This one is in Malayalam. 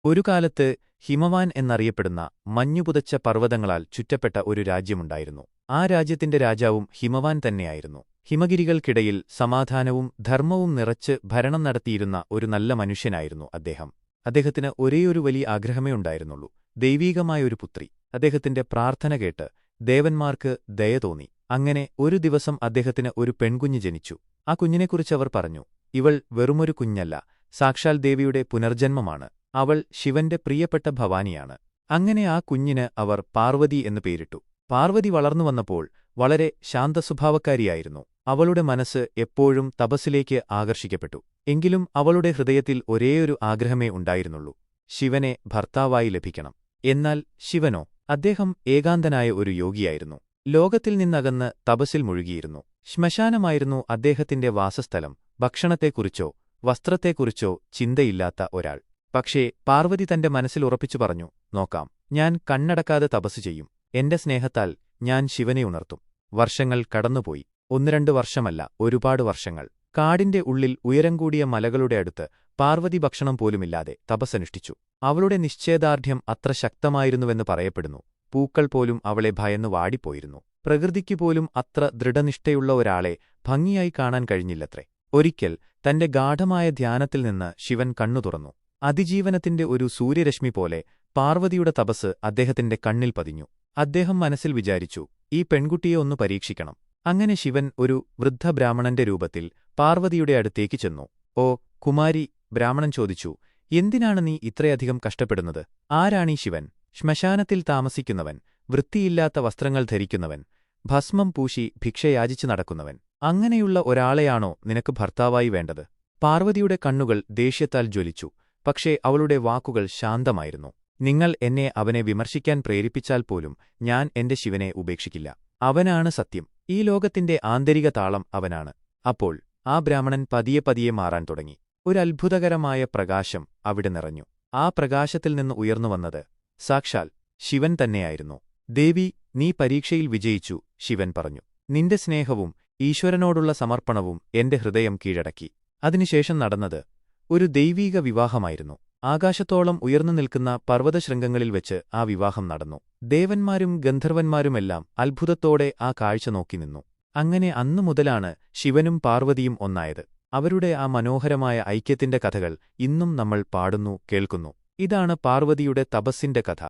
ഒരു കാലത്ത് ഹിമവാൻ എന്നറിയപ്പെടുന്ന മഞ്ഞുപുതച്ച പർവ്വതങ്ങളാൽ ചുറ്റപ്പെട്ട ഒരു രാജ്യമുണ്ടായിരുന്നു. ആ രാജ്യത്തിന്റെ രാജാവും ഹിമവാൻ തന്നെയായിരുന്നു. ഹിമഗിരികൾക്കിടയിൽ സമാധാനവും ധർമ്മവും നിറച്ച് ഭരണം നടത്തിയിരുന്ന ഒരു നല്ല മനുഷ്യനായിരുന്നു അദ്ദേഹം. അദ്ദേഹത്തിന് ഒരേയൊരു വലിയ ആഗ്രഹമേ ഉണ്ടായിരുന്നുള്ളൂ: ദൈവീകമായൊരു പുത്രി. അദ്ദേഹത്തിന്റെ പ്രാർത്ഥന കേട്ട് ദേവന്മാർക്ക് ദയ തോന്നി. അങ്ങനെ ഒരു ദിവസം അദ്ദേഹത്തിന് ഒരു പെൺകുഞ്ഞ് ജനിച്ചു. ആ കുഞ്ഞിനെക്കുറിച്ചവർ പറഞ്ഞു: ഇവൾ വെറുമൊരു കുഞ്ഞല്ല, സാക്ഷാൽ ദേവിയുടെ പുനർജന്മമാണ്. അവൾ ശിവന്റെ പ്രിയപ്പെട്ട ഭവാനിയാണ്. അങ്ങനെ ആ കുഞ്ഞിന് അവർ പാർവതി എന്ന് പേരിട്ടു. പാർവതി വളർന്നുവന്നപ്പോൾ വളരെ ശാന്തസ്വഭാവക്കാരിയായിരുന്നു. അവളുടെ മനസ്സ് എപ്പോഴും തപസ്സിലേക്ക് ആകർഷിക്കപ്പെട്ടു. എങ്കിലും അവളുടെ ഹൃദയത്തിൽ ഒരേയൊരു ആഗ്രഹമേ ഉണ്ടായിരുന്നുള്ളൂ: ശിവനെ ഭർത്താവായി ലഭിക്കണം. എന്നാൽ ശിവനോ? അദ്ദേഹം ഏകാന്തനായ ഒരു യോഗിയായിരുന്നു. ലോകത്തിൽ നിന്നകന്ന് തപസ്സിൽ മുഴുകിയിരുന്നു. ശ്മശാനമായിരുന്നു അദ്ദേഹത്തിന്റെ വാസസ്ഥലം. ഭക്ഷണത്തെക്കുറിച്ചോ വസ്ത്രത്തെക്കുറിച്ചോ ചിന്തയില്ലാത്ത ഒരാൾ. പക്ഷേ പാർവതി തന്റെ മനസ്സിൽ ഉറപ്പിച്ചു പറഞ്ഞു: നോക്കാം, ഞാൻ കണ്ണടക്കാതെ തപസ് ചെയ്യും. എന്റെ സ്നേഹത്താൽ ഞാൻ ശിവനെ ഉണർത്തും. വർഷങ്ങൾ കടന്നുപോയി. 1-2 വർഷമല്ല, ഒരുപാട് വർഷങ്ങൾ. കാടിന്റെ ഉള്ളിൽ ഉയരം കൂടിയ മലകളുടെ അടുത്ത് പാർവതി ഭക്ഷണം പോലുമില്ലാതെ തപസ്സനുഷ്ഠിച്ചു. അവളുടെ നിശ്ചയദാർഢ്യം അത്ര ശക്തമായിരുന്നുവെന്ന് പറയപ്പെടുന്നു. പൂക്കൾ പോലും അവളെ ഭയന്നു വാടിപ്പോയിരുന്നു. പ്രകൃതിക്കുപോലും അത്ര ദൃഢനിഷ്ഠയുള്ള ഒരാളെ ഭംഗിയായി കാണാൻ കഴിഞ്ഞില്ലത്രേ. ഒരിക്കൽ തന്റെ ഗാഢമായ ധ്യാനത്തിൽ നിന്ന് ശിവൻ കണ്ണു തുറന്നു. അതിജീവനത്തിന്റെ ഒരു സൂര്യരശ്മി പോലെ പാർവതിയുടെ തപസ് അദ്ദേഹത്തിന്റെ കണ്ണിൽ പതിഞ്ഞു. അദ്ദേഹം മനസ്സിൽ വിചാരിച്ചു: ഈ പെൺകുട്ടിയെ ഒന്ന് പരീക്ഷിക്കണം. അങ്ങനെ ശിവൻ ഒരു വൃദ്ധബ്രാഹ്മണന്റെ രൂപത്തിൽ പാർവതിയുടെ അടുത്തേക്ക് ചെന്നു. ഓ കുമാരി, ബ്രാഹ്മണൻ ചോദിച്ചു, എന്തിനാണ് നീ ഇത്രയധികം കഷ്ടപ്പെടുന്നത്? ആരാണീ ശിവൻ? ശ്മശാനത്തിൽ താമസിക്കുന്നവൻ, വൃത്തിയില്ലാത്ത വസ്ത്രങ്ങൾ ധരിക്കുന്നവൻ, ഭസ്മം പൂശി ഭിക്ഷയാചിച്ചു നടക്കുന്നവൻ. അങ്ങനെയുള്ള ഒരാളെയാണോ നിനക്ക് ഭർത്താവായി വേണ്ടത്? പാർവതിയുടെ കണ്ണുകൾ ദേഷ്യത്താൽ ജ്വലിച്ചു. പക്ഷേ അവളുടെ വാക്കുകൾ ശാന്തമായിരുന്നു. നിങ്ങൾ എന്നെ അവനെ വിമർശിക്കാൻ പ്രേരിപ്പിച്ചാൽ പോലും ഞാൻ എന്റെ ശിവനെ ഉപേക്ഷിക്കില്ല. അവനാണ് സത്യം. ഈ ലോകത്തിന്റെ ആന്തരിക താളം അവനാണ്. അപ്പോൾ ആ ബ്രാഹ്മണൻ പതിയെ പതിയെ മാറാൻ തുടങ്ങി. ഒരു അത്ഭുതകരമായ പ്രകാശം അവിടെ നിറഞ്ഞു. ആ പ്രകാശത്തിൽ നിന്ന് ഉയർന്നുവന്നത് സാക്ഷാൽ ശിവൻ തന്നെയായിരുന്നു. ദേവി, നീ പരീക്ഷയിൽ വിജയിച്ചു, ശിവൻ പറഞ്ഞു. നിന്റെ സ്നേഹവും ഈശ്വരനോടുള്ള സമർപ്പണവും എന്റെ ഹൃദയം കീഴടക്കി. അതിനുശേഷം നടന്നത് ഒരു ദൈവീക വിവാഹമായിരുന്നു. ആകാശത്തോളം ഉയർന്നു നിൽക്കുന്ന പർവ്വതശൃംഗങ്ങളിൽ വെച്ച് ആ വിവാഹം നടന്നു. ദേവന്മാരും ഗന്ധർവന്മാരുമെല്ലാം അത്ഭുതത്തോടെ ആ കാഴ്ച നോക്കി നിന്നു. അങ്ങനെ അന്നുമുതലാണ് ശിവനും പാർവതിയും ഒന്നായത്. അവരുടെ ആ മനോഹരമായ ഐക്യത്തിന്റെ കഥകൾ ഇന്നും നമ്മൾ പാടുന്നു, കേൾക്കുന്നു. ഇതാണ് പാർവതിയുടെ തപസ്സിന്റെ കഥ.